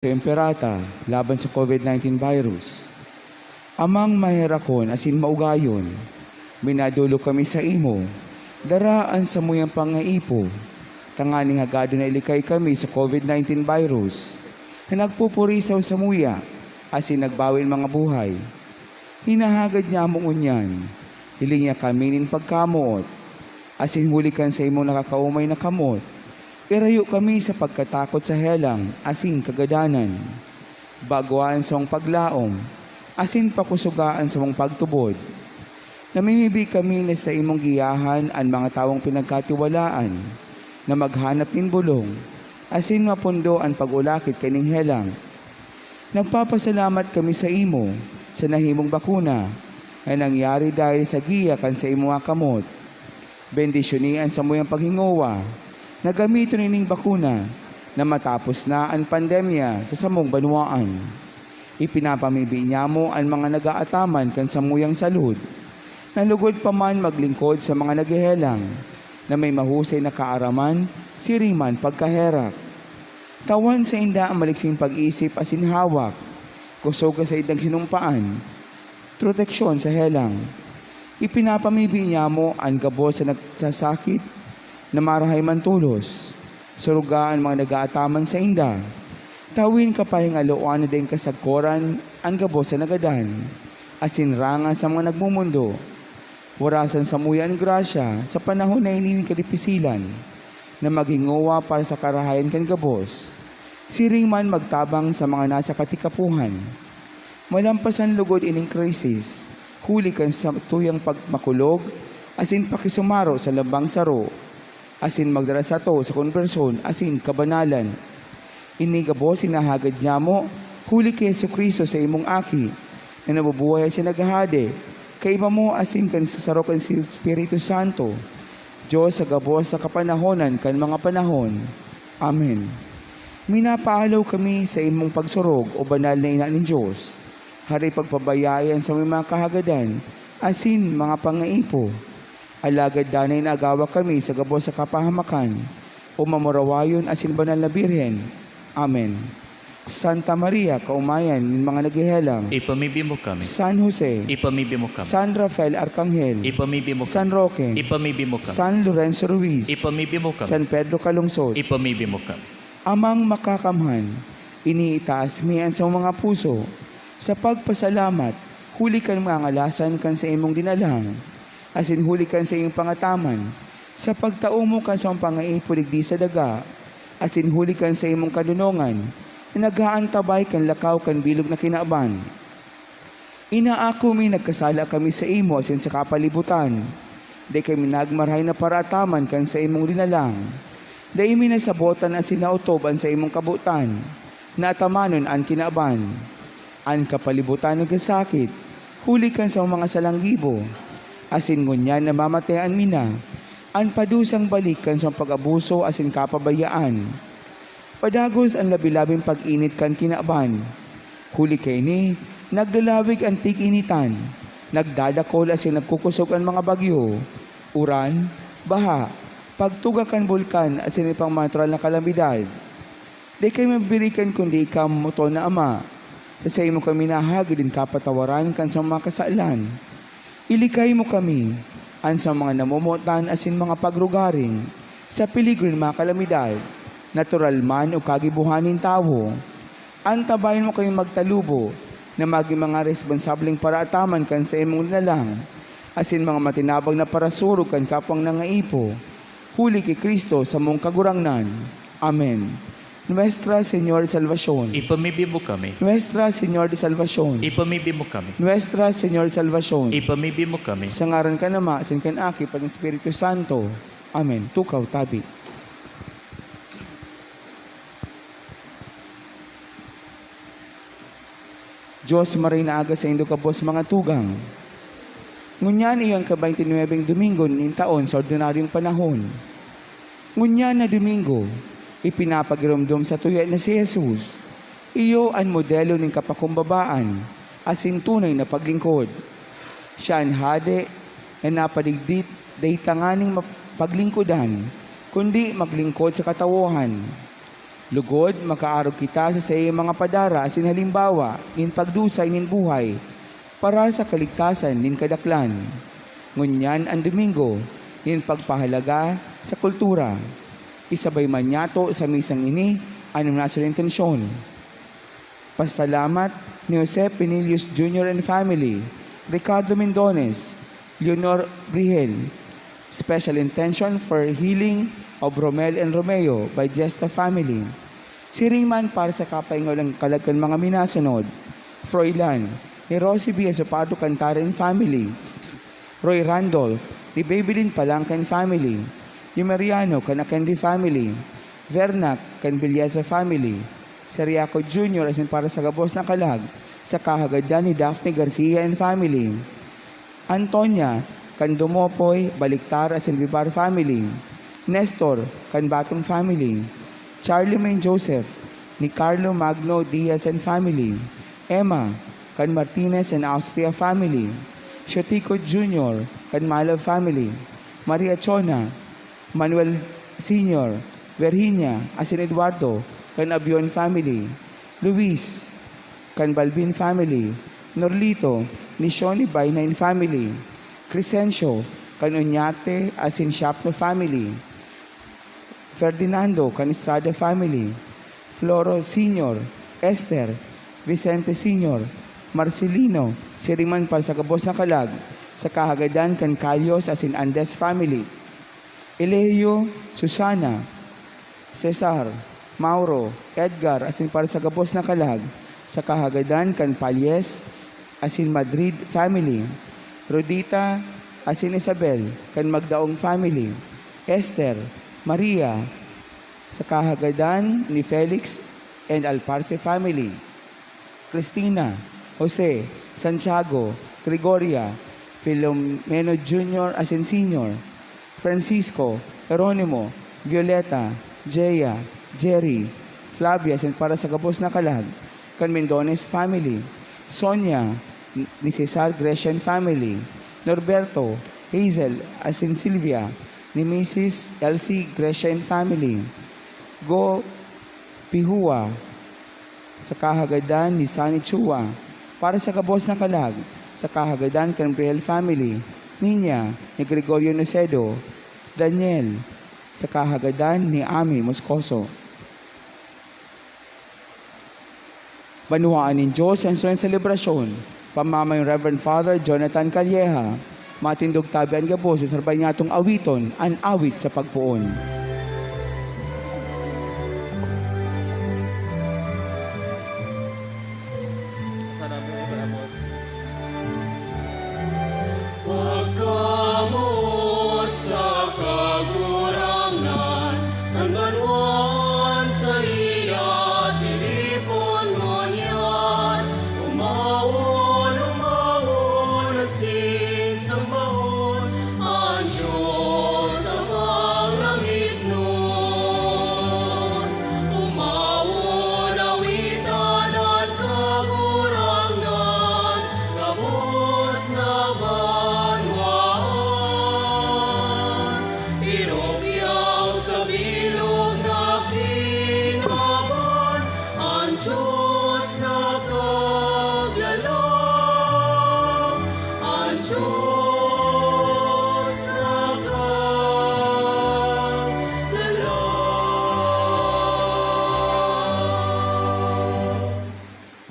Emperata laban sa COVID-19 virus. Amang maherakon asin maugayon, minadulo kami sa imo, daraan sa muyang pangaipo, tanganing hagado na ilikay kami sa COVID-19 virus, na nagpupurisaw sa muya, asin nagbawin mga buhay. Hinahagad niya mong unyan, hiling niya kaminin pagkamuot, asin hulikan sa imong nakakaumay na kamot, irayo kami sa pagkatakot sa helang, asin kagadanan. Baguan sa mong paglaom, asin pakusugaan sa mong pagtubod. Namimibi kami na sa imong giyahan ang mga tawong pinagkatiwalaan, na maghanap nin bulong, asin mapundo ang pag-ulakit kaning helang. Nagpapasalamat kami sa imo, sa nahimong bakuna, na nangyari dahil sa giya kan sa imo kamot. Bendisyonian sa muyang paghingowa, na gamiton nining bakuna na matapos na ang pandemya sa samong banwaan. Ipinapamibi niya mo ang mga nagaataman kan sa muyang salud, na lugod pa man maglingkod sa mga naghihelang, na may mahusay na kaaraman, siriman pagkaherak. Tawan sa inda ang maliksing pag-isip asin hawak, kusog sa idang sinumpaan, proteksyon sa helang. Ipinapamibi niya mo ang gabos sa nagsasakit, na marahay man tulos, surugaan mga nagaataman sa inda, tawin kapahing aloan na din kasagkoran ang gabos sa nagadan, asin ranga sa mga nagmumundo, warasan sa muyan grasya sa panahon na inin kadipisilan, na maghingowa para sa karahayan kan gabos, siring man magtabang sa mga nasa katikapuhan, malampasan lugod ining krisis, huli kan sa tuyang pagmakulog, asin pakisumaro sa lambang saro, asin magdara sa to sa konversyon, asin kabanalan. Inigabo sinahagad niya mo, huli kay Jesucristo sa imong aki, na nabubuhay sa naghahade, kay iba mo asin kan sa sarokan si Espiritu Santo, Diyos sa gabos sa kapanahonan kan mga panahon. Amen. Minapaalaw kami sa imong pagsurog o banal na ina ng Diyos, hari pagpabayayan sa mga kahagadan, asin mga pangaipo, alagad danay na agawa kami sa gabos sa kapahamakan, o mamurawayon asin banal na birhen. Amen. Santa Maria, kaumayan ng mga naghihelang, Ipamibi mo kami. San Jose, Ipamibi mo kami. San Rafael Arcangel, Ipamibi mo kami. San Roque, Ipamibi mo kami. San Lorenzo Ruiz, Ipamibi mo kami. San Pedro Calungsod, Ipamibi mo kami. amang makakamhan, iniitaas miyan sa mga puso, sa pagpasalamat, huli kan mga ngalasan kan sa imong dinalang, asin huli kan sa iyong pangataman, sa pagtaumo kan sa iyong pangaipuligdi sa daga, asin huli kan sa imong kadunongan, na naghaantabay kan lakaw kan bilog na kinaaban. Inaako mi nagkasala kami sa imo asin sa kapalibutan, di kami nagmarhay na parataman kan sa imong dinalang, da imi nasabotan asin nautoban sa imong kabutan, na atamanon an kinaaban, an kapalibutan ng kasakit, huli kan sa mga salanggibo, asin ngunyan na mamatayan mina, an padusang balikan sa pag-abuso asin kapabayaan. Padagos ang labilabing pag-init kan kinaaban, huli kay ni, naglalawig ang tig-initan, nagdadakol asin nagkukusog ang mga bagyo, uran, baha, pagtuga kan bulkan asin ipang matral na kalamidad. Di kayo mabirikan kundi ikaw mo na Ama, sa imo kami nahagid din kapatawaran kan sa mga kasalanan. Ilikay mo kami, an sa mga namumutan asin mga pagrugaring, sa peligro mga kalamidad, natural man o kagibuhanin tao. Antabayan mo kayong magtalubo, na maging mga responsableng paraataman kan sa imong nalang, asin mga matinabang na parasurog kan kapwang nangaipo, huli kay Kristo sa mong kagurangnan. Amen. Nuestra Señor de Salvación. Ipamibi mo kami. Nuestra Señor de Salvación. Ipamibi mo kami. Nuestra Señor de Salvación. Ipamibi mo kami. Sa ngaran ka nama, sin kan aki, pa ng Espiritu Santo. Amen. Tukaw, tabi. Diyos maray na aga sa indo kabos mga tugang. Ngunyan iyon ka-29 Domingo nin taon sa ordinaryong panahon. Ngunyan na Domingo, ipinapagiramdom sa tuya na si Jesus. Iyo ang modelo ng kapakumbabaan, asin tunay na paglingkod. Siya ang hade na napadigdit day tanganing paglingkodan, kundi maglingkod sa katawuhan. Lugod, makaarog kita sa iyong mga padara asin halimbawa, nin pagdusay nin buhay, para sa kaligtasan nin kadaklan. Ngunyan ang Domingo, nin pagpahalaga sa kultura. Isabay manyato sa misang ini, anong nasa intensyon. Pasalamat ni Jose Pinilius Jr. and family, Ricardo Mendones, Leonor Brihel. Special intention for healing of Romel and Romeo by Gesta family. Si Riman para sa kapaingaw ng kalagkan mga minasunod. Froilan, ni Rosie B. Esopado Cantaren family. Roy Randolph, ni Babylin Palangkan family. Ni Mariano Canacandy family. Vernac Canbiliasa family. Seriaco Jr. asin para sa gabos na kalag sa kahagadan ni Daphne Garcia and family. Antonia Candumopoy Baliktar asin Vivar family. Nestor Canbatong family. Charlemagne Joseph ni Carlo Magno Diaz and family. Emma Can Martinez and Austria family. Shotico Jr. Can Malav family. Maria Chona Manuel Sr. Virginia asin Eduardo Can Abion family. Luis Can Balbin family. Norlito ni Shoni Bainain family. Crescencio Can Unyate asin Shapno family. Ferdinando Can Estrada family. Floro Sr. Esther Vicente Sr. Marcelino Siriman para sa gabos na kalag sa kahagadan kan Calyos asin Andes family. Eleo Susana Cesar Mauro Edgar asin para sa gabos na kalag sa kahagadan kan Palyes asin Madrid family. Rodita asin Isabel kan Magdaong family. Esther Maria sa kahagadan ni Felix and Alparce family. Cristina Jose Santiago Gregoria Filomeno Jr. asin Sr. Francisco Jeronimo Violeta Jeya Jerry Flavia asin para sa gabos na kalag kan Mendones family. Sonia ni Cesar Grecian family. Norberto Hazel asin Silvia ni Mrs. Elsie Grecian family. Go Pihua sa kahagadan ni Sunny Chua para sa gabos na kalag sa kahagadan kan Briel family. Ninya ni Gregorio Nocedo. Daniel sa kahagadan ni Ami Moscoso. Banuhaan ng Diyos ang suwang selebrasyon, pamamayong Reverend Father Jonathan Calleja, matindog tabi ang gabos sa sarbay niyatong awiton, ang awit sa pagpuon. Pagkamot sa kagurangan, ang banwan sa iya, tinipon ngunyan. Umawon, asin sa mahon, ang Diyos sa langit nun. Umawon, awitan at kagurangan, kapos na Iropiyaw sa bilog na kinaban, ang Diyos na kaglalang, ang Diyos na kaglalang.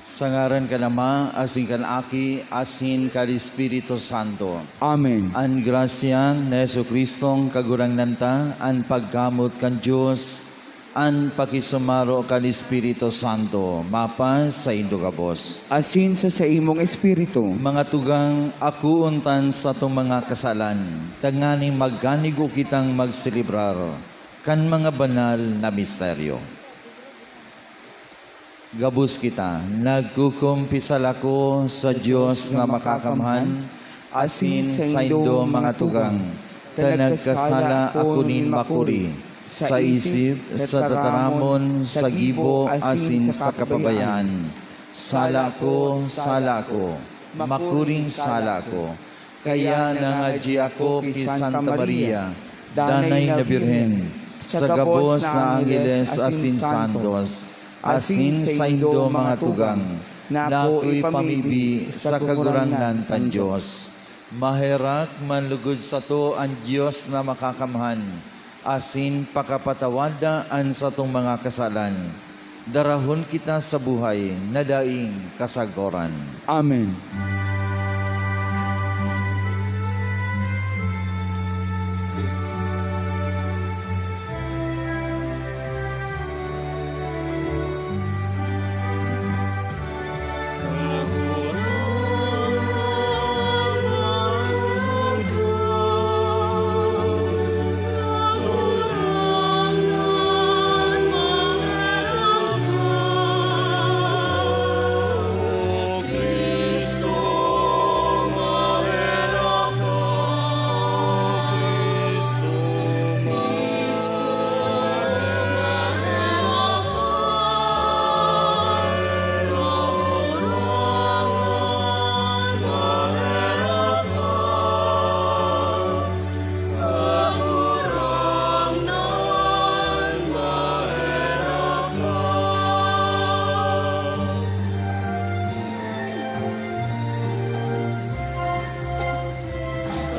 Sa ngaran ka Ama, asin kan Aki, asin kan Espiritu Santo. Amen. An grasya ni Jesucristong kagurang nanta, an pagkamot kan Diyos, an pakisumaro kan Espiritu Santo, mapas sa indugabos. Asin sa imong espiritu, Mga tugang akuuntan sa itong mga kasalan, tanganing magganigo kitang magselebrar, kan mga banal na misteryo. Gabus kita, nagkukumpisal ako sa Diyos na makakamhan, asin sa indo mga tugang, ta nagkasala ako nin makuri, sa isip, sa tataramon, sa gibo, asin sa kapabayaan. Sala ko, makuring sala ko. Kaya nangadji ako ki Santa Maria, danay na Birhen, sa gabos na angeles asin santos, asin sa indo mga tugang, na ako'y pamibi sa kagurangnan tan Diyos. Maherak manlugod sa to ang Diyos na makakamhan, asin pakapatawadaan sa tong mga kasalan. Darahon kita sa buhay na daing kasagoran. Amen.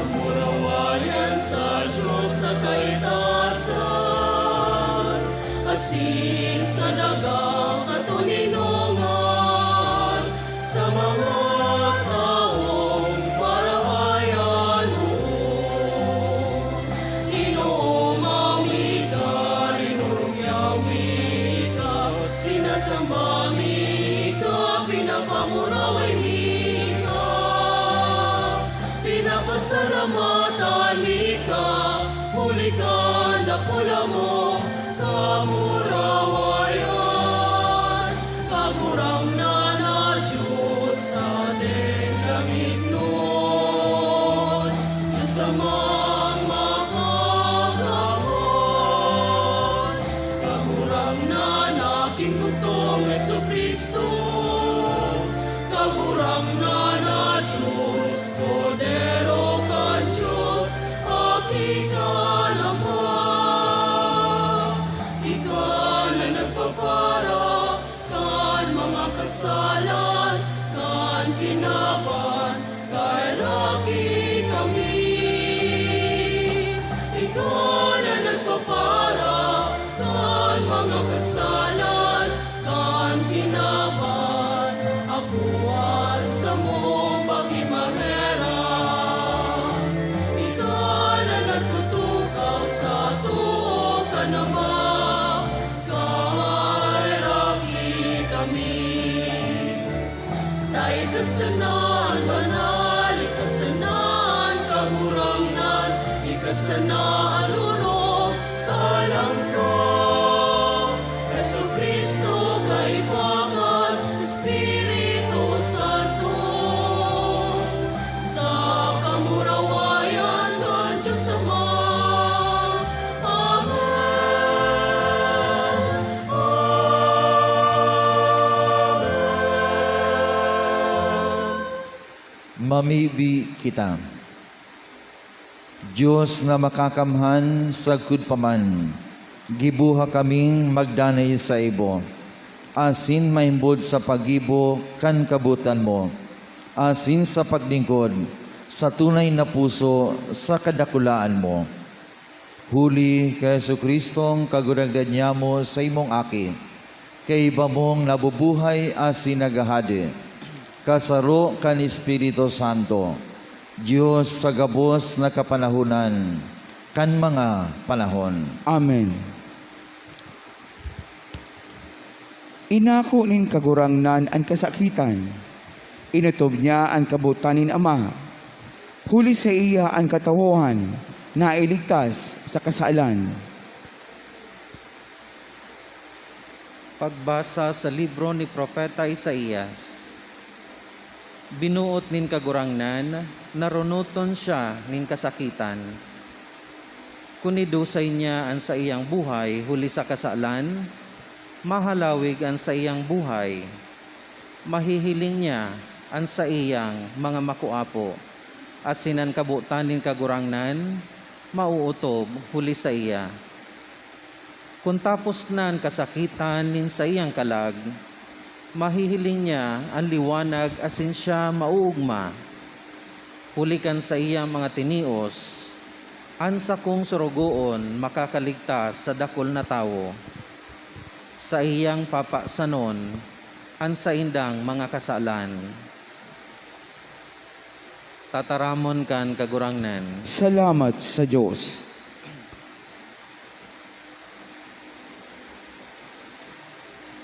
Kamurawayan sa Diyos sa kaitasan, asin sa dagang katuninungan, sa mga taong parahayan mo. Ginoong amika, rinurumyawi ka, sinasambami ka, pinapamuraway mika, pinapasalamatan mika, huli ka na pula mo, kamurawayan. Kagurang na Diyos sa ating langit nun, Diyos amang makakamon. Kagurang na aking butong Jesucristo, kagurang na Diyos, Cordero ka Diyos, aki ka naman. Ikaw na nagpapara, kan mga kasalan, kan kinaban, kay raki kami. Ikaw na nagpapara, kan mga kasalan, kan kinaban, akuan sa mong pagimahera. Ikaw na nagtutukaw sa tuo ka naman, kay raki kami. Dahil kasanan, banal, ikasanan, kamurangan, ikasanan, luro, talang ko. Yesu Kristo, kaibagan, Espiritu Santo, sa kamurawayan kan Diyos Ama. Mamibi kita. Diyos na makakamhan sa paman, gibuha kaming magdanay sa ibo. Asin maimbod sa pagibo kan kabutan mo. Asin sa paglingkod, sa tunay na puso sa kadakulaan mo. Huli kay Jesucristong kaguragdan niya mo sa imong aki. Kay iba mong nabubuhay asin nagahadi. Kasaro kan Espiritu Santo, Diyos sa gabos na kapanahunan, kan mga panahon. Amen. Inako nin kagurangnan ang kasakitan, inutob niya ang kabutanin Ama, huli sa iya ang katawahan, na iligtas sa kasalan. Pagbasa sa libro ni Propeta Isaías. Binuot nin kagurangnan, narunuton siya nin kasakitan. Kunidusay niya ang sa iyang buhay huli sa kasalan, mahalawig ang sa iyang buhay. Mahihiling niya ang sa iyang mga makuapo. Asinan kabutan nin kagurangnan, mauutob huli sa iya. Kung tapos na ang kasakitan nin sa iyang kalag, mahihiling niya ang liwanag asin siya mauugma. Hulikan sa iyang mga tinios, ansa kong surugoon makakaligtas sa dakol na tao. Sa iyang papasanon, ansa indang mga kasalan. Tataramon kan kagurangnan. Salamat sa Diyos.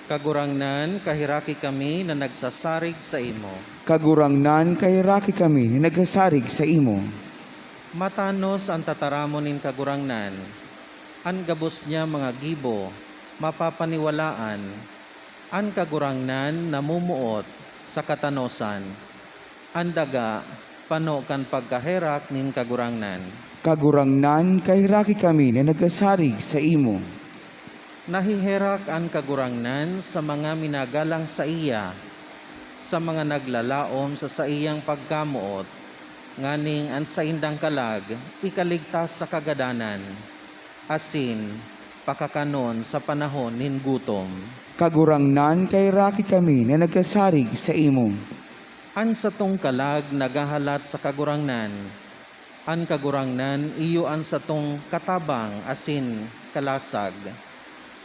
Kagurangnan, kahiraki kami na nagsasarig sa imo. Kagurangnan kay raki kami na nagasarig sa imo. Matanos ang tataramon nin kagurangnan. An gabos niya mga gibo, mapapaniwalaan. An kagurangnan namumuot sa katanosan. An daga, pano kan pagkaherak nin kagurangnan. Kagurangnan kay raki kami na nagasarig sa imo. Nahiherak ang kagurangnan sa mga minagalang sa iya, sa mga naglalaom sa iyang pagkamuot, nganing ang sa indang kalag, ikaligtas sa kagadanan, asin, pakakanon sa panahon nin gutom. Kagurangnan kay raki kami na nagasarig sa imo. An sa tong kalag nagahalat sa kagurangnan, an kagurangnan iyo an sa tong katabang asin kalasag.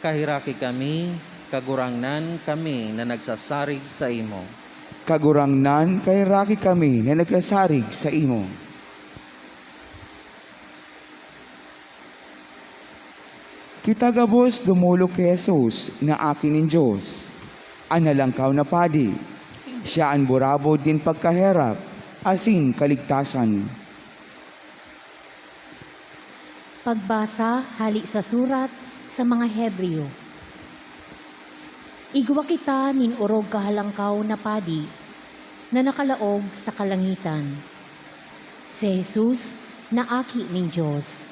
Kahiraki kami, kagurangnan kami na nagsasarig sa imo. Kagurangnan kay raki kami na nagasarig sa imo. Kitagabos dumulog kay Jesus na akin ng Diyos. Analangkaw na padi. Siya ang burabo din pagkaherap, asin kaligtasan. Pagbasa hali sa surat sa mga Hebreo. Igwa kita nin orog kahalangkaw na padi na nakalaog sa kalangitan. Si Jesus na aki ning Diyos.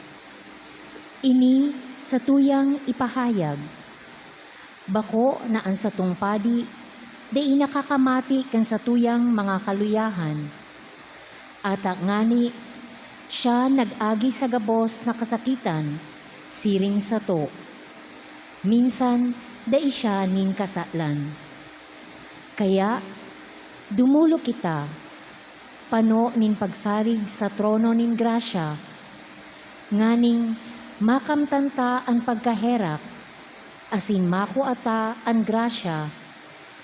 Ini sa tuyang ipahayag. Bako na ang satong padi, di nakakamati kan sa tuyang mga kaluyahan. At ngani, siya nag-agi sa gabos na kasakitan, siring sa to. Minsan, dai siya ning kasatlan. Kaya, dumulo kita, pano nin pagsarig sa trono nin grasya, nganing makamtanta ang pagkaherak, asin makuata ang grasya,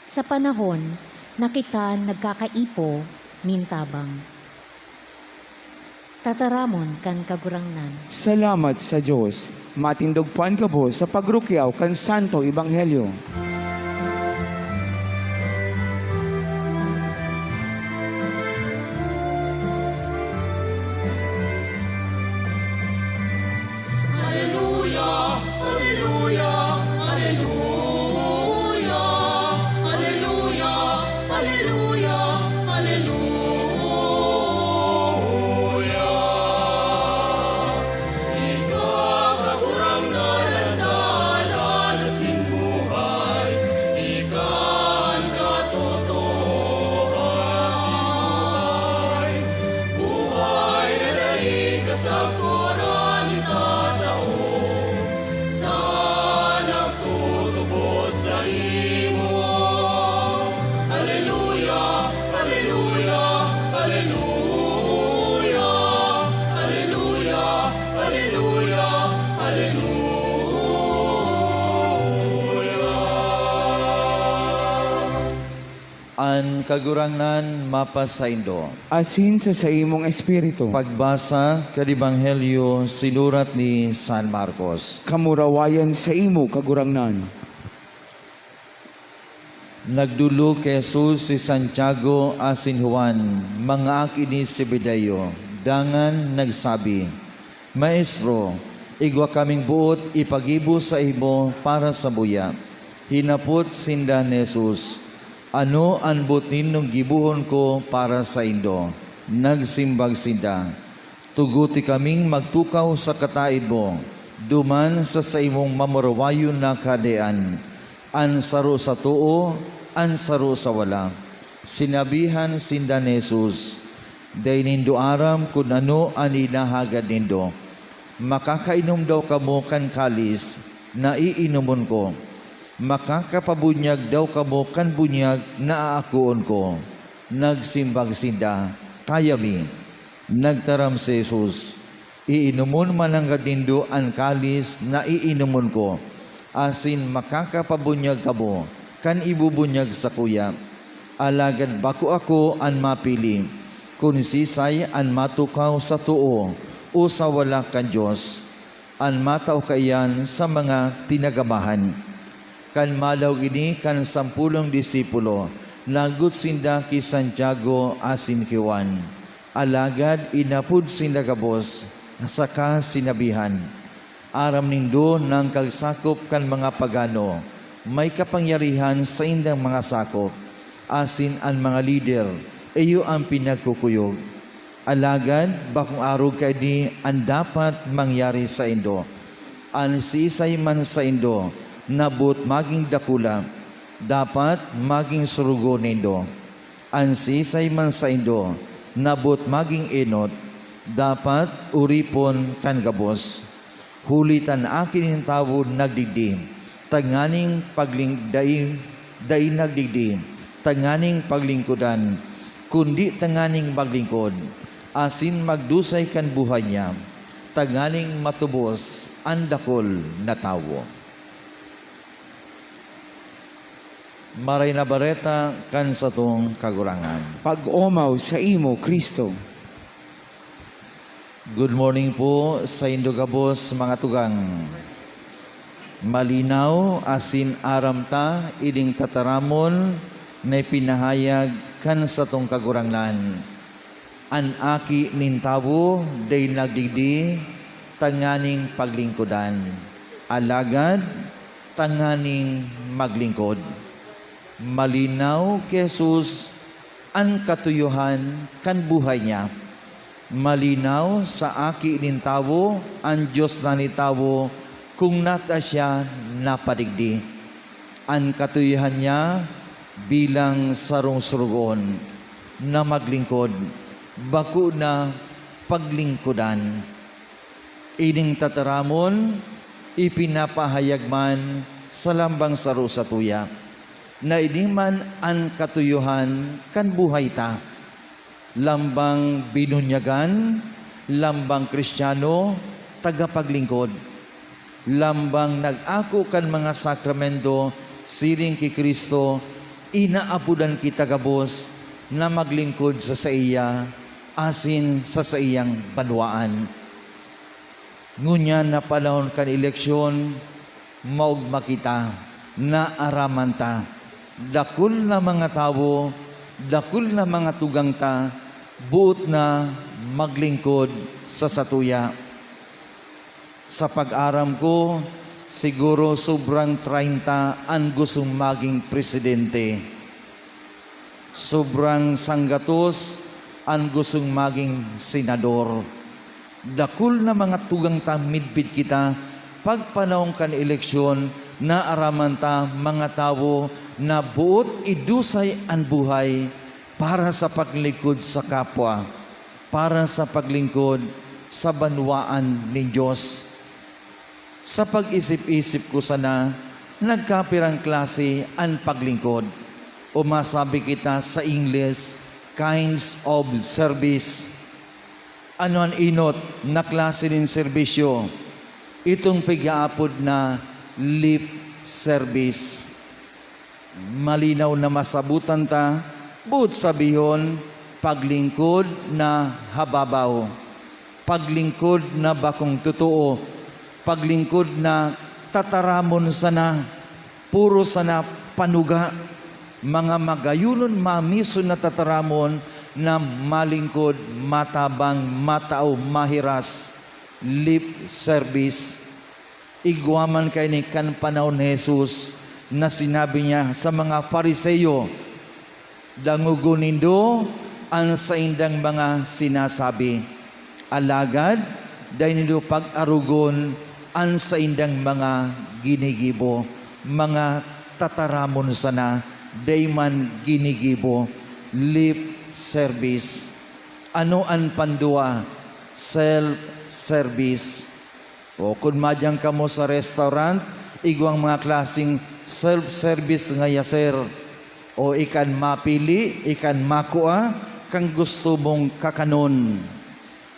sa panahon na kita nagkakaipo nin tabang. Tataramon kan kagurangnan. Salamat sa Diyos. Matindog puan ka po sa pagrukyaw kan Santo Ebanghelyo. Hallelujah, hallelujah, hallelujah, hallelujah, hallelujah, hallelujah. Ikaw kagurangnan ang dalan asin buhay, ikaw ang katotohanan. Buhay na daig kasapuran itatao, sa nagtutubod sa imo. Hallelujah, hallelujah, hallelujah, hallelujah, hallelujah, hallelujah. An kagurangnan mapasaindo. Asin sa imong espiritu. Pagbasa kad Ebanghelyo sinurat ni San Marcos. Kamurawayan sa imo kagurangnan. Nagdulog kay Jesus si Santiago asin Juan, mga aki ni Zebedeo. Dangan nagsabi, Maestro, igwa kaming buot ipagibo sa imo para sa buya. Hinapot sinda ni Jesus, ano ang butin nung gibuhon ko para sa indo? Nagsimbag sinda, tuguti kaming magtukaw sa kataid mo, duman sa imong mamurawayon na kadean, an saro sa tuo, an saro sa wala. Sinabihan sinda ni Jesus, day nindo aram kung ano ang inahagad nindo. Makakainom daw kamo kan kalis, na iinumon ko. Makakapabunyag daw kamo kan bunyag na aakuon ko. Nagsimbag sinda, kayami. Nagtaram si Jesus, iinumon man ang gadindo ang kalis na iinumon ko. Asin makakapabunyag kamo, kan ibubunyag sa kuya. Alagad bako ako an mapili, kung sisay an matukaw sa tuo, o sa wala kan Diyos, an mataw kayan sa mga tinagamahan. Kan malaw gini kan 10 disipulo, nagut sinda ki Santiago asin ki Juan. Alagad inapud sinda gabos, saka sinabihan, aram nindo ng kagsakop kan mga pagano, may kapangyarihan sa indang mga sakop, asin ang mga lider, iyo ang pinagkukuyog. Alagad, bakong arog kay di ang dapat mangyari sa indo. Ang siisay man sa indo, nabut maging dakula, dapat maging surugo nindo. Ang siisay man sa indo, nabut maging enot, dapat uripon kan gabos. Hulitan akin yung tawod nagdigdi, tanganing daing nagdigdi, tanganing paglingkudan, kundi tanganing maglingkod, asin magdusay kan buhay niya, tanganing matubos ang dakol na tawo. Maray na bareta kan sa tong kagurangan. Pag-omaw sa imo, Kristo. Good morning po sa Indogabos mga tugang. Malinaw asin aramta iling tataramon na pinahayag kan sa tong kagurangan. An aki nintawo day nagdigdi tanganing paglingkudan. Alagad tanganing maglingkod. Malinaw kay Jesus ang katuyuhan kan buhay niya. Malinaw sa aki nintawo ang Diyos na nitawo kung nata siya napadigdi. Ang katuyuhan niya bilang sarong surugon na maglingkod, bako na paglingkudan. Ining tataramon, ipinapahayag man sa lambang saro sa tuya, na iniman ang katuyuhan kan buhay ta. Lambang binunyagan, lambang Kristiyano, tagapaglingkod. Lambang nag-ako kan mga sakramento, siring ki Kristo, inaapudan kita gabos na maglingkod sa iya, asin sa iyang banwaan. Ngunya na panahon kan eleksyon, maugma kita, na araman ta. Dakul na mga tao, dakul na mga tugang ta, buot na maglingkod sa satuya. Sa pag-aram ko, siguro sobrang 30 ang gustong maging presidente. Sobrang sanggatos ang gustong maging senador. Dakul na mga tugang ta, midpid kita, pagpanahon kan eleksyon, na araman ta mga tao na buot idusay ang buhay para sa paglingkod sa kapwa, para sa paglingkod sa banwaan ni Diyos. Sa pag-isip-isip ko sana, nagkapirang klase ang paglingkod. O masabi kita sa English, kinds of service. Ano ang inot na klase ng serbisyo? Itong pag-aapod na lip service. Malinaw na masabutan ta, buot sabihon, paglingkod na hababaw, paglingkod na bakong totoo, paglingkod na tataramon sana, puro sana panuga, mga magayunon mamiso na tataramon na malingkod, matabang, matao, mahiras, lip service. Igwaman kay ni kan panahon ni Jesus na sinabi niya sa mga Pariseyo, dangugunindo ang sa indang mga sinasabi. Alagad, dahil nindo pag-arugon ang sa indang mga ginigibo, mga tataramon sana, day man ginigibo, lip service. Ano ang pandua? Self-service. O kung madyang ka mo sa restaurant, igwang mga klaseng self-service nga yaser. O ikan mapili, ikan makua, kang gusto mong kakanon.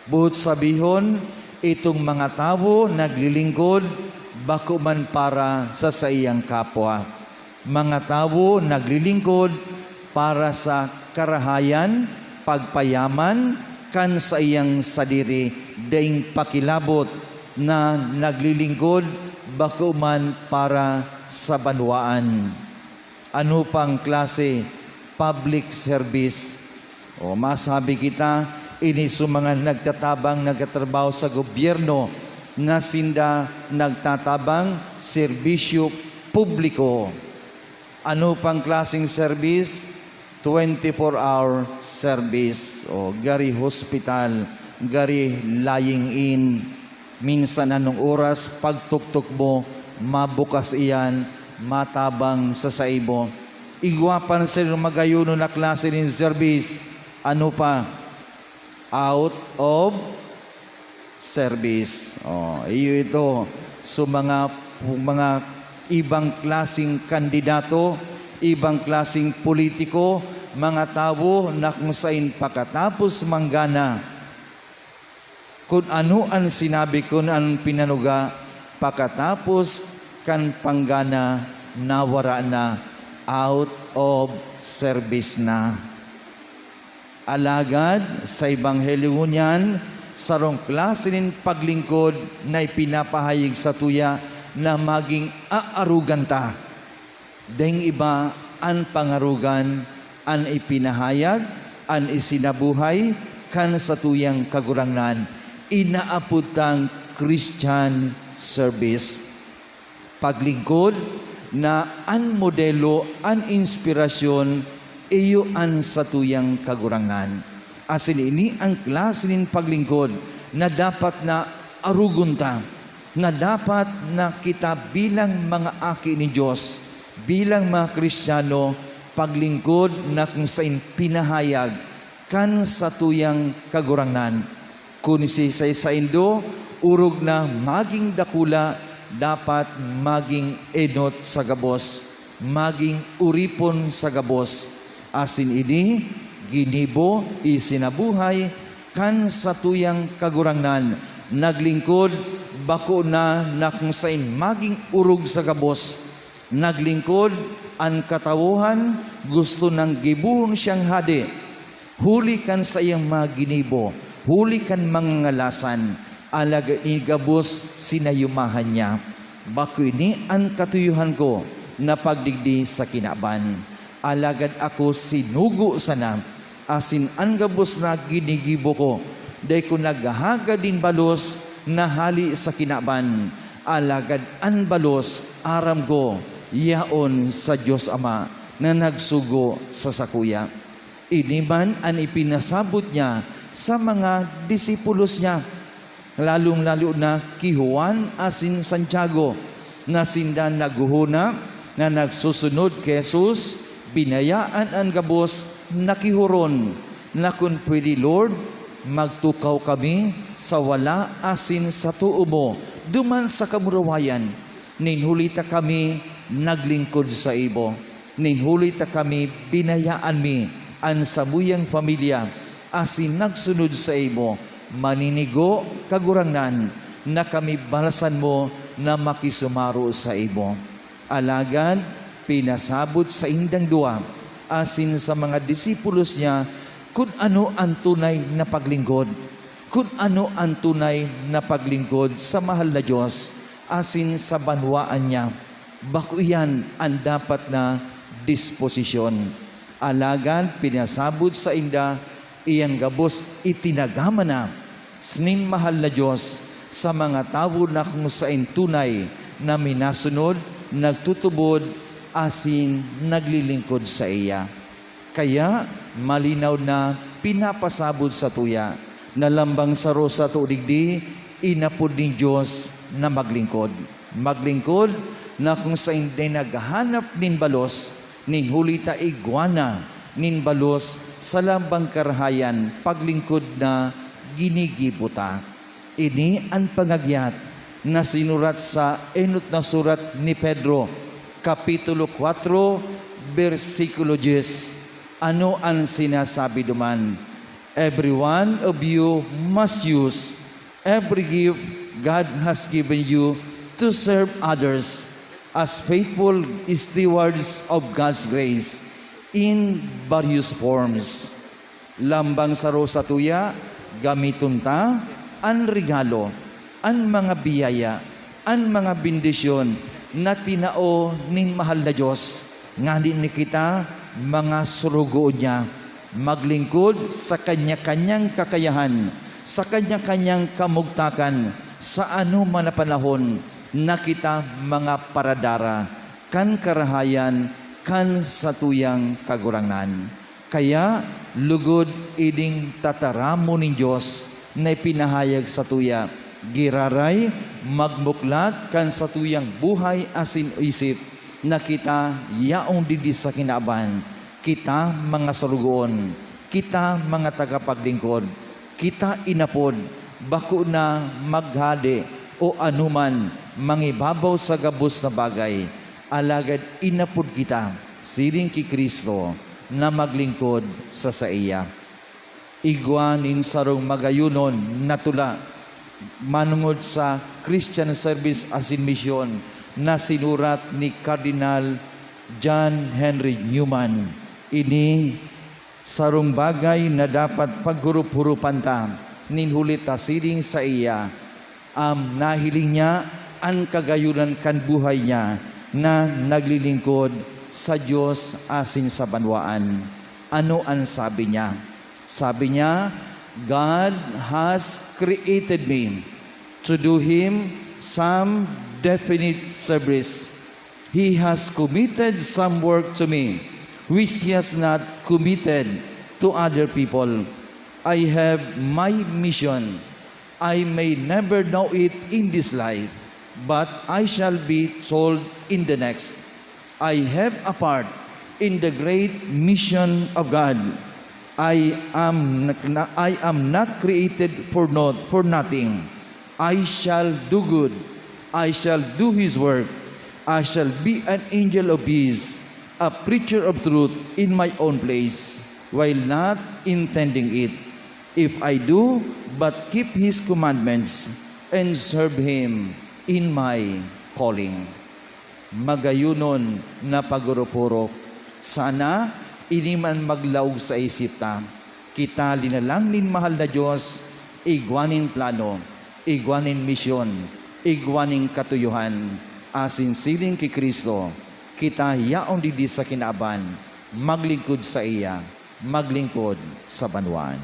Buot sabihon, itong mga tao naglilingkod, bako man para sa iyang kapwa. Mga tao naglilingkod para sa karahayan, pagpayaman, kan sa iyang sadiri, daing pakilabot na naglilingkod, bako man para sa banwaan. Ano pang klase public service? O masabi kita, ini sa mga nagtatabang nagtatrabaho sa gobyerno na sinda nagtatabang serbisyo publiko. Ano pang klaseng service? 24-hour service. O gari hospital, gari lying in. Minsan anong oras, pagtuktok mo, mabukas iyan, matabang sa saibo. Igwapan sa magayuno na klase ng service. Ano pa? Out of service. Iyo ito. So mga ibang klaseng kandidato, ibang klaseng politiko, mga tao na kung saan pagkatapos manggana, kung ano ang sinabi, kung ang pinanuga, pagkatapos kan panggana, nawara na, out of service na. Alagad sa Ebanghelyo niyan, sarong klase ng paglingkod na ipinapahayag sa tuya na maging aarugan ta. Deng iba ang pangarugan, ang ipinahayag, ang isinabuhay, kan sa tuyang kagurangnan, inaapod tang Christian service. Paglingkod na ang modelo, ang inspirasyon, iyo an sa tuyang kagurangnan. Asin ini ang klase ng paglingkod na dapat na arugunta, na dapat na kita bilang mga aki ni Diyos, bilang mga Kristiyano, paglingkod na kung saan pinahayag kan sa tuyang kagurangnan. Kung si sa Indo, urog na maging dakula, dapat maging enot sa gabos, maging uripon sa gabos. Asin ini, ginibo, isinabuhay, kan sa tuyang kagurangnan, naglingkod, bako na kung saan maging urog sa gabos, naglingkod, ang katawuhan, gusto ng gibuhon siyang hadi, huli kan sa iyang mga ginibo, huli kan mga ngalasan, alaga ni gabos sinayumahan niya. Bako ini ang katuyuhan ko na pagdigdi sa kinaban. Alagad ako sinugo sana, asin ang gabos na ginigibo ko, day ko naghahaga din balos na hali sa kinaban. Alagad ang balos, aram ko, yaon sa Diyos Ama na nagsugo sa sakuya. Iniman ang ipinasabot niya sa mga disipulos niya, lalong-lalo na ki Juan asin Santiago, na sinda naguhuna, na nagsusunod kay Jesus, binayaan ang gabos, nakihuron, na kung pwede Lord, magtukaw kami sa wala asin sa tuo mo, duman sa kamurawayan, ninhulita kami, naglingkod sa ibo, ninhulita kami, binayaan mi, ang samuyang pamilya, asin nagsunod sa ibo, maninigo kagurangnan, na kami balasan mo, na makisumaro sa ibo. Alagad, pinasabot sa indang dua, asin sa mga disipulos niya, kung ano ang tunay na paglingkod, kung ano ang tunay na paglingkod sa mahal na Diyos, asin sa banwaan niya. Bako iyan ang dapat na disposisyon. Alagad, pinasabot sa inda, iyan gabos itinagama na, sinin mahal na Diyos, sa mga tao na kung saan tunay na minasunod, nagtutubod, asin naglilingkod sa iya. Kaya malinaw na pinapasabot sa tuya, na lambang sa rosa tudigdi, inapod ni Diyos na maglingkod. Maglingkod na kung saan din naghahanap nin balos, nin hulita iguana, nin balos sa lambang karahayan, paglingkod na ginigibuta. Ini ang pangagyat na sinurat sa enot na surat ni Pedro, Kapitulo 4, versikulo 10. Ano ang sinasabi duman? Every one of you must use every gift God has given you to serve others as faithful stewards of God's grace in various forms. Lambang saro sa tuya, gamiton ta, ang regalo, ang mga biyaya, ang mga bendisyon na tinao nin mahal na Diyos, nga din ni kita mga surugo niya, maglingkod sa kanya-kanyang kakayahan, sa kanya-kanyang kamugtakan, sa ano man na panahon na kita mga paradara, kan karahayan, kan sa tuyang kagurangan. Kaya lugod iding tataramo ning Diyos na ipinahayag sa tuya, giraray magmuklat kan sa tuyang buhay asin isip, na kita yaong didi sa kinaban, kita mga sarugoon, kita mga tagapaglingkod, kita inapod, bako na maghade o anuman mangibabaw sa gabos na bagay, alagad inapod kita, siring ki Kristo, na maglingkod sa iya. Igwanin sarong magayunon na tula, manungod sa Christian Service as in Mission, na sinurat ni Cardinal John Henry Newman. Ini sarong bagay na dapat paghurup-hurupan ta, ninhulit ta siring sa iya, nahiling niya ang kagayunan kan buhay niya na naglilingkod sa Diyos asin sa banwaan. Ano ang sabi niya? Sabi niya, God has created me to do Him some definite service. He has committed some work to me which He has not committed to other people. I have my mission. I may never know it in this life, but I shall be told in the next. I have a part in the great mission of God. I am not created for nothing. I shall do good. I shall do His work. I shall be an angel of peace, a preacher of truth in my own place, while not intending it. If I do but keep His commandments and serve Him in my calling. Magayunon na pagurupurok, sana ini man maglaog sa isip ta, kita linalangin mahal na Diyos, igwanin plano, igwanin misyon, igwanin katuyuhan, asin siling ki Kristo, kita yaong didi sa kinaban, maglingkod sa iya, maglingkod sa banwaan.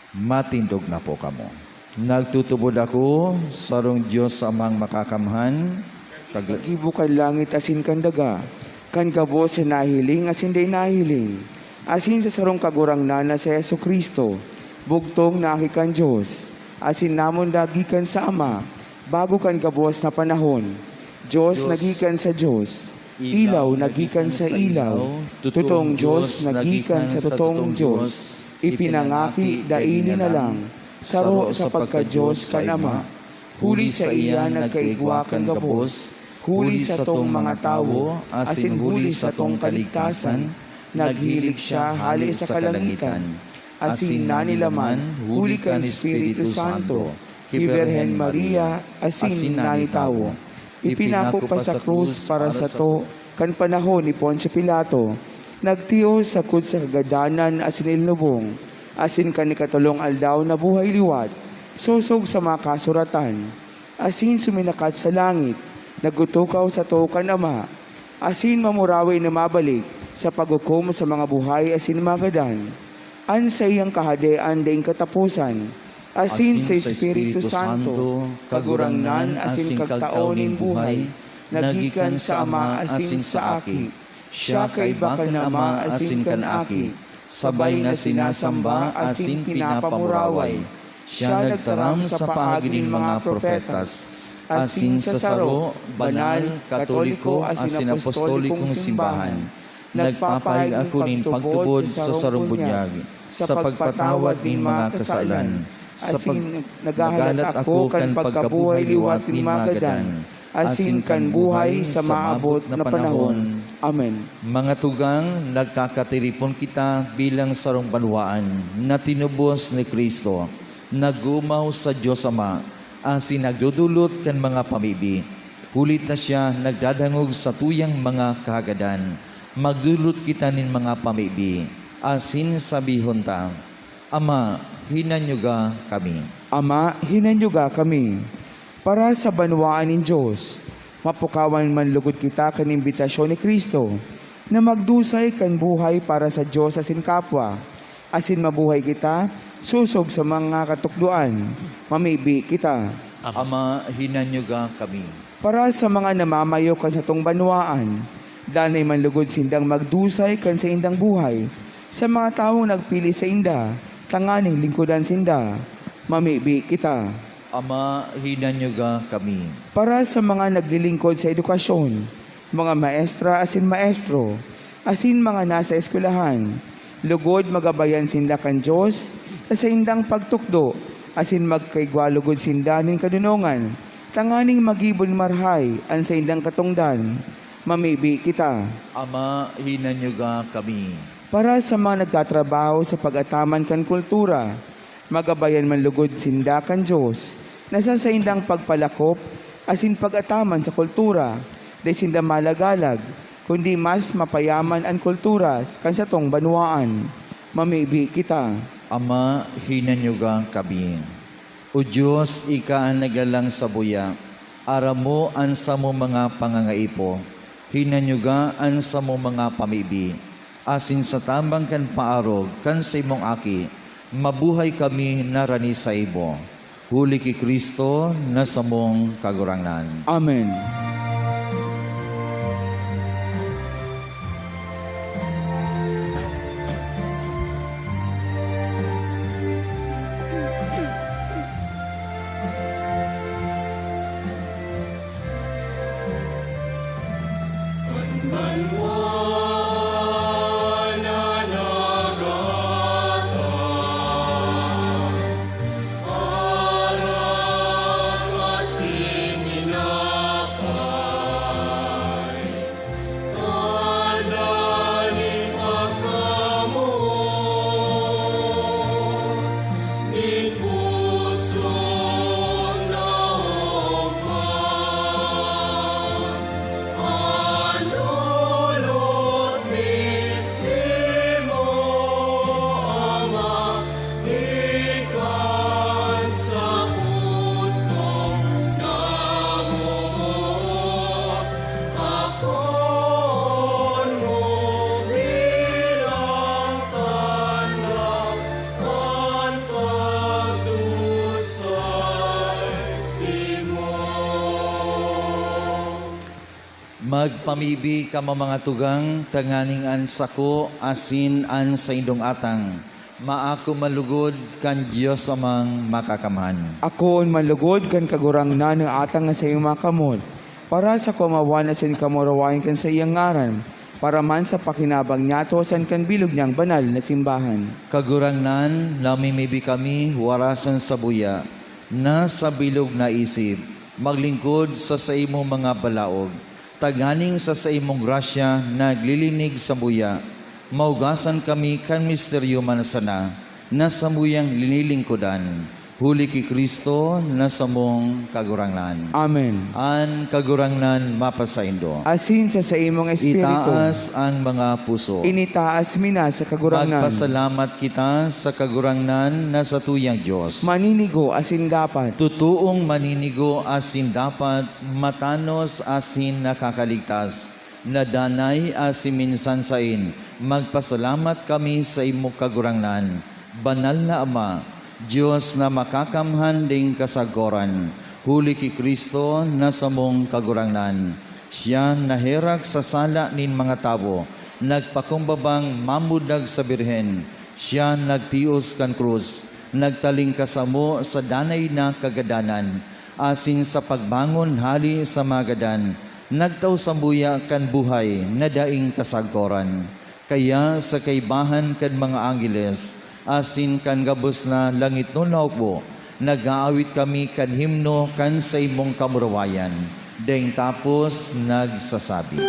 Matindog na po kamo. Nagtutubod ako sarong Diyos amang makakamhan, Kagibo kan langit asin kan daga, kan gabos sa nahiling asin day nahiling, asin sa sarong kagurang nana sa Yesu Kristo, bugtong nakikan Diyos, asin namon dagikan sa Ama, bago kan gabos na panahon, Diyos nagikan sa Diyos, ilaw nagikan sa ilaw, tutong Diyos nagikan sa tutong Diyos, ipinangaki daili na lang, saro sa pagka-Diyos kan Ama, huli sa iya nagkaigwa kan gabos, huli sa tong mga tawo, asin huli sa tong kaligtasan, naghilig siya hali sa kalangitan, asin nanilaman, huli kan Espiritu Santo, ki Birhen Maria, asin nanitawo, ipinako pa sa krus para sa to, kan panahon ni Poncio Pilato, nagtiyo sa kud sa kagadanan asin ilubong, asin kanikatulong aldaw na buhay liwat, susog sa mga kasuratan, asin suminakat sa langit, nagutukaw sa tukan Ama, asin mamuraway na mabalik sa paghukom sa mga buhay asin magadan, an sa iyang kahadean daing katapusan, asin sa Espiritu Santo, kagurangnan asin kagtaonin buhay, nagikan sa Ama asin sa aki, siya kay bakal na Ama asin kan aki, sabay na sinasamba asin pinapamuraway, siya nagtaram sa paagi ng mga propetas, asin sa saro, banal, katoliko, asin apostolikong simbahan, nagpapahig ako nin pagtubod sa sarong bunyag, sa pagpatawad nin mga kasalan, asin nagahalat ako kan pagkabuhay liwat ni magadan, asin kan buhay sa maabot na panahon. Amen. Mga tugang, nagkakatiripon kita bilang sarong banwaan na tinubos ni Kristo, nagumaw sa Diyos Ama, asin nagdudulot kan mga pamibi. Hulit na siya nagdadangog sa tuyang mga kahagadan, magdulot kita nin mga pamibi, asin sabihon ta, Ama, hinanyuga kami. Ama, hinanyuga kami. Para sa banwaan ng Diyos, mapukawan man lugod kita kan imbitasyon ni Kristo, na magdusay kan buhay para sa Diyos asin kapwa, asin mabuhay kita, susog sa mga katukduan, mamibi kita. Ama, hinanyuga kami. Para sa mga namamayo kan sa tong banwaan, danay man lugod sindang magdusay kan sa indang buhay, sa mga taong nagpili sa inda, tanganing lingkudan sinda, mamibi kita. Ama, hinanyuga kami. Para sa mga naglilingkod sa edukasyon, mga maestra asin maestro, asin mga nasa eskwelahan, lugod magabayan sinda kan Diyos, sa indang pagtukdo, asin magkaigwalugod sinda nin kadunungan, tanganing magibon marhay, an sa indang katungdan, mamibi kita. Ama, hinanyuga kami. Para sa mga nagtatrabaho sa pag-ataman kan kultura, magabayan man lugod sinda kan Diyos, nasa sa indang pagpalakop, asin pag-ataman sa kultura, de sinda malagalag, kundi mas mapayaman ang kultura kan sa tong banwaan, mamibi kita. Ama, hinanyuga kami. O Diyos, ika ang naglalang sa buya, aram mo ang sa mo mga pangangaipo, hinanyuga ang sa mo mga pamibi, asin sa tambang kan paarog, kan sa imong aki, mabuhay kami narani sa ibo. Huli ki Kristo na sa mong kagurangnan. Amen. Magpamibi ka mga tugang, tanganing an sako, asin an sa indong atang. Maako malugod kan Diyos amang makakamhan. Ako manlugod kan kagurang na ng atang nga sa iyong makamot, para sa kumawan asin kamurawain kan sa iyang ngaran, para man sa pakinabang niya tosan kan bilog niyang banal na simbahan. Kagurangnan, namimibi kami, warasan sa buya, na sa bilog na isip, maglingkod sa imo mga balaog, taganing sa imong grasya, naglilinig sa buya, maugasan kami kan misteryo manasana, na sa muyang linilingkudan, huli ki Kristo, na sa mong kagurangnan. Amen. An kagurangnan mapasaindo. Asin sa imong espiritu, Itaas ang mga puso. initaas mina sa kagurangnan. Magpasalamat kita sa kagurangnan na sa tuyang Diyos. Maninigo asin dapat. Tutuong maninigo asin dapat, matanos asin nakakaligtas, nadanay asin minsan sain. Magpasalamat kami sa imo kagurangnan. Banal na Ama, Diyos na makakamhan ding kasagoran, huli ki Kristo na sa mong kagurangnan. Siya naherak sa sala nin mga tao, nagpakumbabang mamudag sa birhen. Siya nagtios kan krus, nagtaling kasamo sa danay na kagadanan, asin sa pagbangon hali sa magadan, nagtaw sa buya kan buhay na daing kasagkoran. Kaya sa kaibahan kan mga anggeles, asin kan gabos na langit no naukbo, nag-aawit kami kan himno kan sa imong kamurawayan. Deng tapos nagsasabi.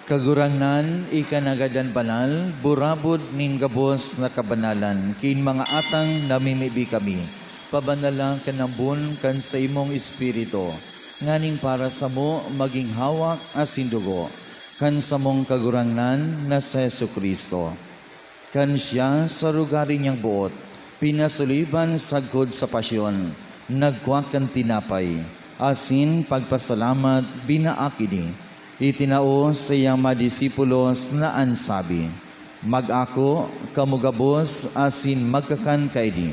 Kagurangnan, ikanagadan banal, burabod nin gabos na kabanalan, kin mga atang namimibi kami, pabanala kanambun kan sa imong espiritu, nganing para sa mo maging hawak asin dugo, kan sa mong kagurangnan na sa Jesucristo. Kan siya sa rugarin niyang buot, pinasuliban sagkod sa pasyon, nagkwakan tinapay, asin pagpasalamat binaakini. Itinao sa iyang madisipulos na ansabi, mag-ako, kamugabos, asin magkakan kaidi.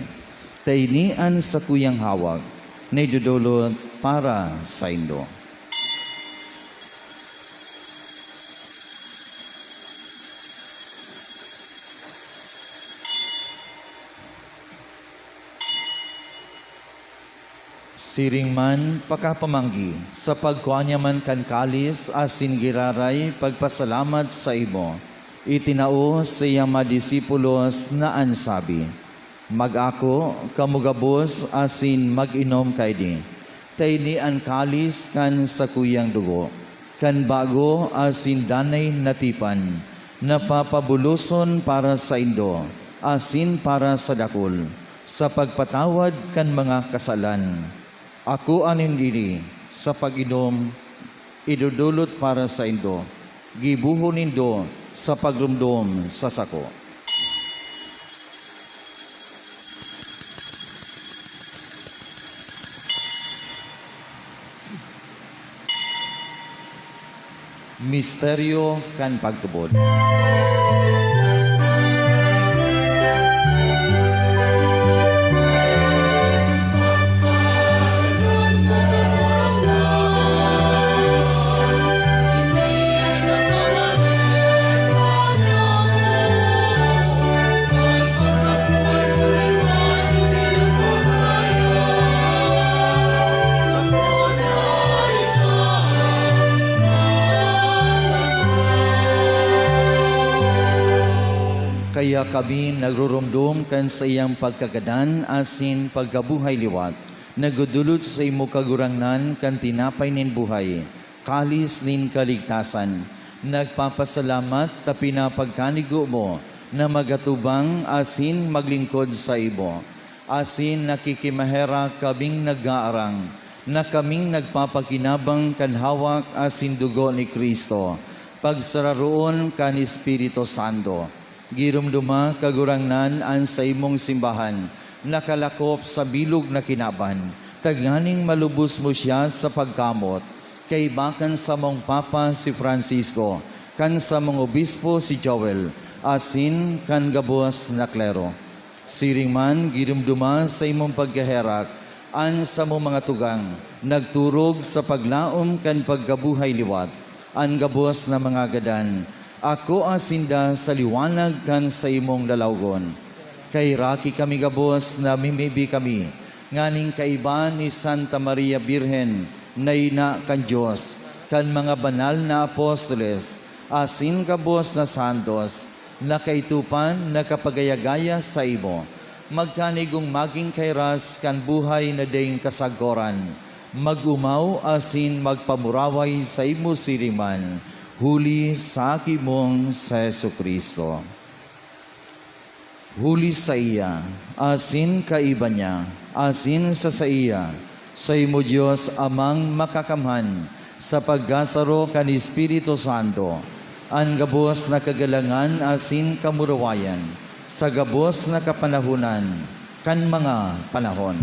Tainian sa kuyang hawag, na idudulot para sa indo. Siring man pakapamanggi, sa pagkuanya man kan kalis, asin giraray, pagpasalamat sa imo. Itinao sa iyang madisipulos na ansabi, mag-ako, kamugabos, asin mag-inom kaydi. Tayni ang kalis kan sa kuyang dugo, kan bago asin danay natipan, napapabuluson para sa indo, asin para sa dakul, sa pagpatawad kan mga kasalan. Ako anin diri sa pag-inom, idudulot para sa indo, gibuhon nindo sa pagrumdom sa sako. Misteryo kan pagtubod. Kaya kami nagrurumdum kan sa iyang pagkagadan asin pagkabuhay liwat. Nagudulot sa imo kagurangnan kan tinapay nin buhay, kalis nin kaligtasan. Nagpapasalamat ta pinapagkanigo mo na magatubang asin maglingkod sa imo. Asin nakikimahera kaming nag-aarang, na kaming nagpapakinabang kan hawak asin dugo ni Kristo. Pagsararoon kan Espiritu Santo. Girumduma kagurangnan an sa imong simbahan, nakalakop sa bilog na kinaban, taganing malubos mo siya sa pagkamot, kay bakan sa mong Papa si Francisco, kan sa mong Obispo si Joel, asin kan gabos na klero. Siring man, girumduma sa imong pagkaherak, an sa mong mga tugang, nagturog sa paglaom kan pagkabuhay liwat, an gabos na mga gadan, ako asinda sa liwanag kan sa imong lalawgon. Kay raki kami gabos na mimibi kami, nganing kaiba ni Santa Maria Birhen na ina kan Diyos, kan mga banal na apostoles, asin kabos na santos, nakaitupan, nakapagayagaya sa imo. Magkanigong maging kairas kan buhay na dayng kasagoran. Magumaw asin magpamuraway sa imo siriman. Huli sa akimong sa Jesucristo. Huli sa iya, asin kaiba niya, asin sa iya, sa imo Diyos amang makakamhan, sa paggasaro kan Espiritu Santo, ang gabos na kagalangan asin kamurawayan, sa gabos na kapanahunan, kan mga panahon.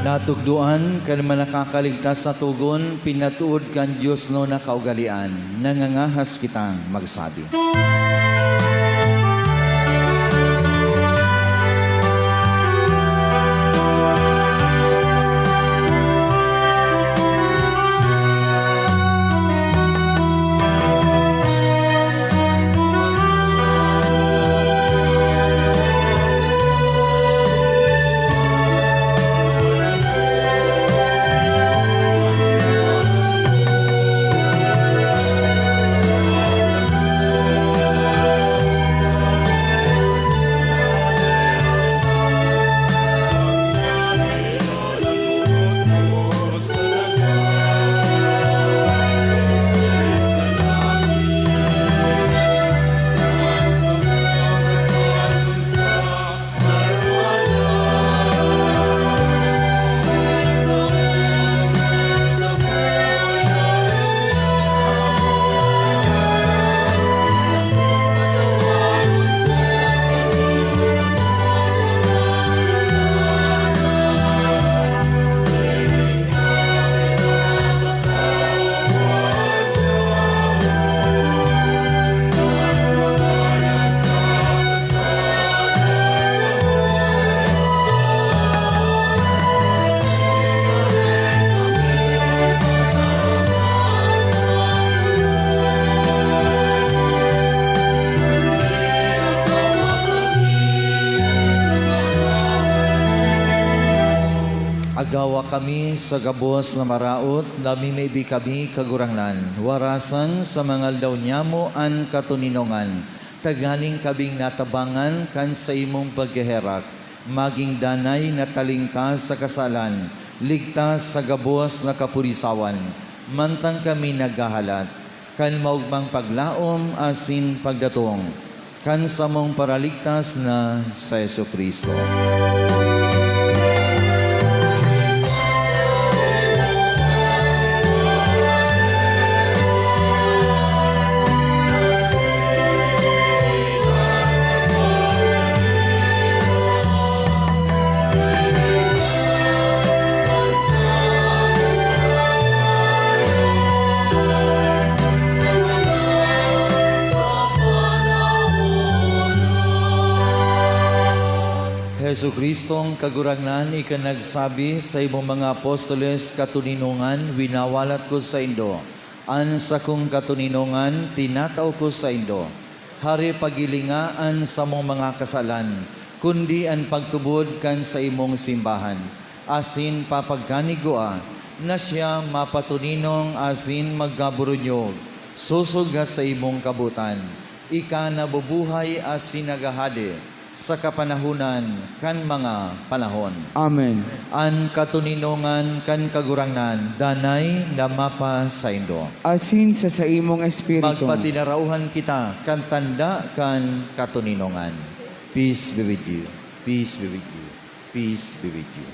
Natugduan kan manakakaligtas na tugon, pinatuod kan Diyos no na kaugalian, nangangahas kitang magsabi. Agawa kami sa gabos na maraot, dami may ibi kami kagurangnan. Warasan sa mga aldaw niyamo an katuninongan. Taganing kabing natabangan kan sa imong paggeherak. Maging danay na talingkas sa kasalan. Ligtas sa gabos na kapurisawan. Mantang kami naghahalat. Kan maugmang paglaom asin pagdatong. Kan sa mong paraligtas na sa Jesucristo. Jesucristong kagurangnan, ikanagsabi sa imong mga apostoles katuninungan, winawalat ko sa indo. An sa kong katuninungan, tinataw ko sa indo. Hari pagilingaan sa mong mga kasalan, kundi ang pagtubod kan sa imong simbahan. Asin papagkanigua, na siya mapatuninong asin maggaburunyog, susuga sa imong kabutan. Ika nabubuhay asin nagahade, sa kapanahunan kan mga panahon. Amen. An katuninongan kan kagurangnan, danay na mapa sa indo. Asin sa imong espiritu. Magpatinarauhan kita kan tanda kan katuninongan. Peace be with you. Peace be with you. Peace be with you.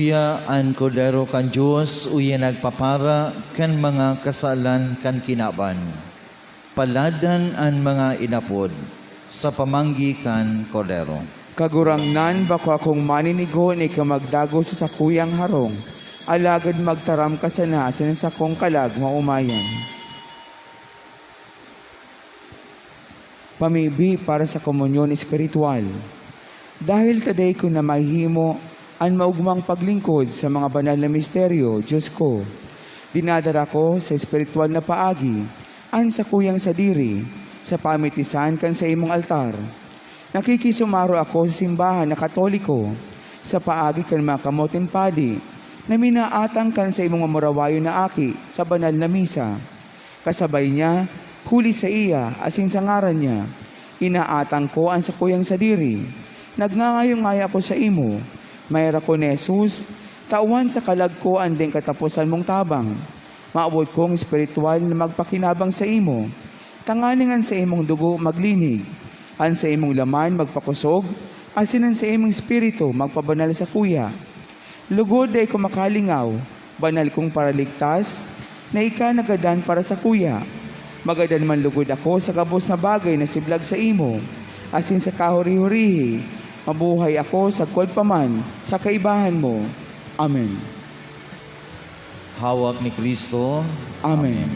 Uya an kodero kan Diyos, uya nagpapara kan mga kasalan kan kinaban. Paladan an mga inapod sa pamanggi kan kodero. Kagurangnan bako akong maninigo ni kamagdago sa sakuyang harong, alagad magtaram ka sa nasan sa kong kalag maumayan. Pamibi para sa komunyon espiritual. Dahil taday ko na mahimo ang maugmang paglingkod sa mga banal na misteryo, Diyos ko, dinadara ko sa espiritual na paagi, ang sakuyang sadiri, sa pamitisan kan sa imong altar. Nakikisumaro ako sa simbahan na katoliko, sa paagi kan mga kamotin padi, na minaatang kan sa imong mamurawayo na aki sa banal na misa. Kasabay niya, huli sa iya, asin sa ngaran niya, inaatang ko ang sakuyang sadiri. Nagngangayo-ngaya ako sa imo, mayra ko ni Jesus, tawan sa kalag ko andeng katapusan mong tabang. Maabot kong espiritual na magpakinabang sa imo, tanganingan sa imong dugo maglinig, an sa imong laman magpakusog, asinan sa imong espiritu magpabanal sa kuya. Lugod ay kumakalingaw, banal kong paraligtas, na ika nagadan para sa kuya. Magadan man lugod ako sa kabos na bagay na siblag sa imo, asin sa kahuri-hurihi, mabuhay ako sa kod paman sa kaibahan mo. Amen. Hawak ni Kristo. Amen.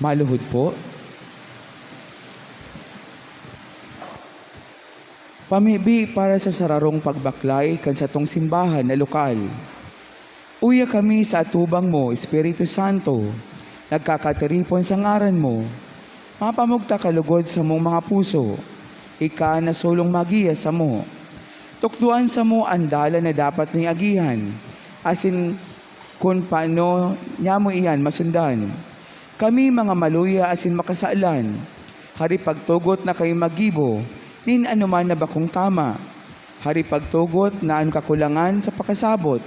Maluhod po. Pamibi para sa sararong pagbaklay kan sa tong simbahan na lokal. Uya kami sa atubang mo, Espiritu Santo, nagkakatiripon sa ngaran mo, mapamugta kalugod sa mong mga puso, ika na sulong magiya sa mo. Tukduan sa mo ang dala na dapat ni agihan, asin kung paano niya mo iyan masundan. Kami mga maluya asin makasaalan, hari pagtugot na kayo magibo, nin anuman na bakong tama. Hari pagtugot na ang kakulangan sa pakasabot,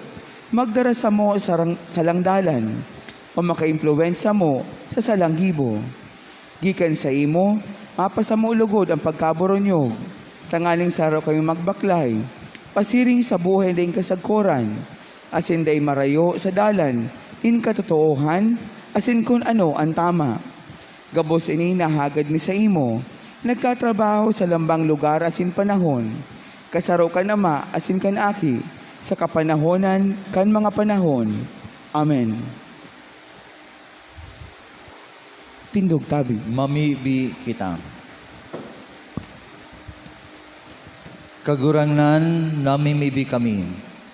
magdara sa mo sa langdalan, o makaimpluwensya mo sa salanggibo. Gikan sa imo, mapasa mo ulugod ang pagkaboronyog, tangaling saraw kayo magbaklay, pasiring sa buhay din kasagkoran, asin day marayo sa dalan, in katotoohan, asin kun ano ang tama. Gabos ini nahagad mi sa imo, nagkatrabaho sa lambang lugar asin panahon, kasaro ka nama asin kan aki, sa kapanahonan kan mga panahon. Amen. Tindog tabi. Mamibi kita. Kagurangnan, namimibi kami.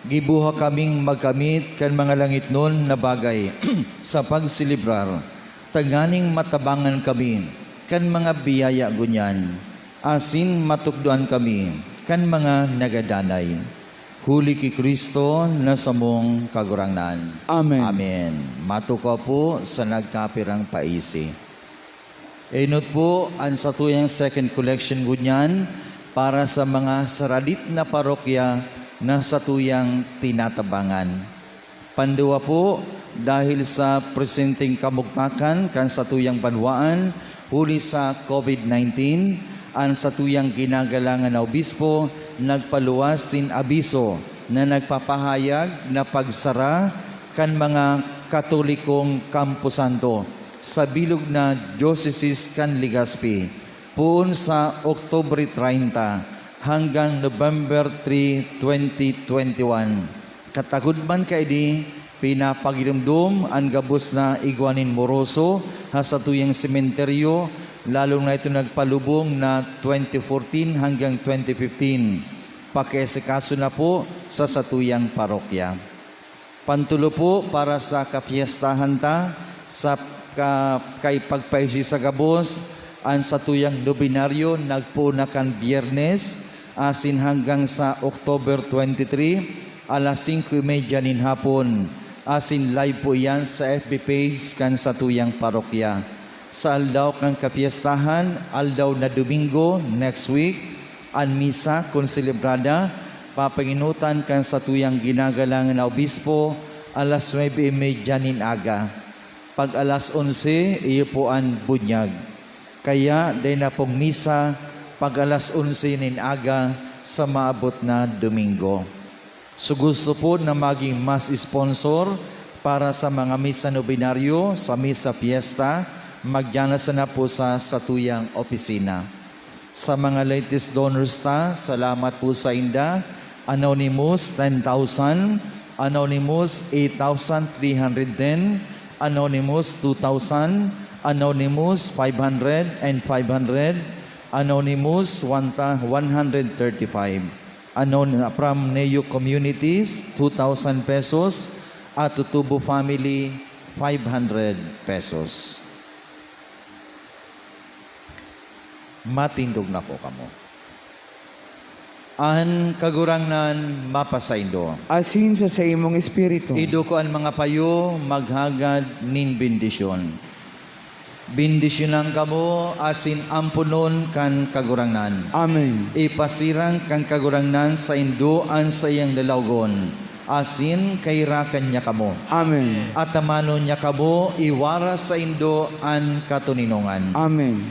Gibuha kaming magkamit kan mga langit nun na bagay sa pagsilibrar. Taganing matabangan kami kan mga biyaya gunyan. Asin matukduan kami kan mga nagadanay. Huli ki Kristo na samong kagurangnan. Amen. Amen. Matukaw po sa nagkapirang paisi. Inot po ang satuyang second collection gunyan para sa mga saralit na parokya na satuyang tinatabangan. Panduwa po, dahil sa presenteng kamugtakan kan satuyang banwaan, huli sa COVID-19, ang satuyang ginagalangan na obispo, nagpaluwas sin abiso na nagpapahayag na pagsara kan mga Katolikong Camposanto sa bilog na Diocese kan Legazpi puon sa Oktubre 30 hanggang November 3, 2021. Katagudman kaidi pinapagidumdum ang gabos na Iguanin Moroso sa tuyang sementeryo, lalo na ito nagpalubong na 2014 hanggang 2015. Pakiasikaso na po sa satuyang parokya. Pantulo po para sa kapiestahan ta sa kay pagpaisi sa gabos, ang satuyang nobinaryo nagpunakan Biyernes asin hanggang sa October 23 alas 5:30 nin hapon. Asin live po yan sa FB page kan satuyang parokya. Sa aldaw ng kapiestahan, aldaw na Domingo next week, ang misa kon selebrada papanginutan kan satuyang ginagalangan na obispo alas 9:30 nin aga. Pag alas 11, iyo po ang bunyag. Kaya din na pong misa pag alas 11 nin aga sa maabot na Domingo. So gusto po na maging mas sponsor para sa mga misa nobinaryo, sa misa fiesta, magyanasa na po sa satuyang opisina. Sa mga latest donors ta, salamat po sa inda. Anonymous 10,000, Anonymous 8,310, Anonymous 2,000, Anonymous 500 and 500, Anonymous 135. From Neo Communities 2,000 pesos at Tutubo Family 500 pesos. Matindog na po kamo. An kagurangnan mapasaindo. Asin sa imong espiritu. Ido ko ang mga payo maghagad nin bendisyon. Bendisyonan kamo asin ampunon kan kagurangnan. Amen. Ipasirang kan kagurangnan sa induan sa iyang lalawgon. Asin kairakan niya kamo. Amen. At amano niya kamo iwara sa induan katuninongan. Amen.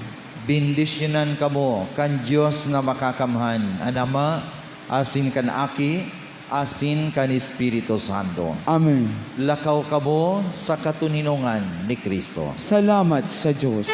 Bendisyonan kamo kan Diyos na makakamhan. Anama asin kan aki, asin kan Espiritu Santo. Amen. Lakaw kamo sa katuninongan ni Kristo. Salamat sa Diyos.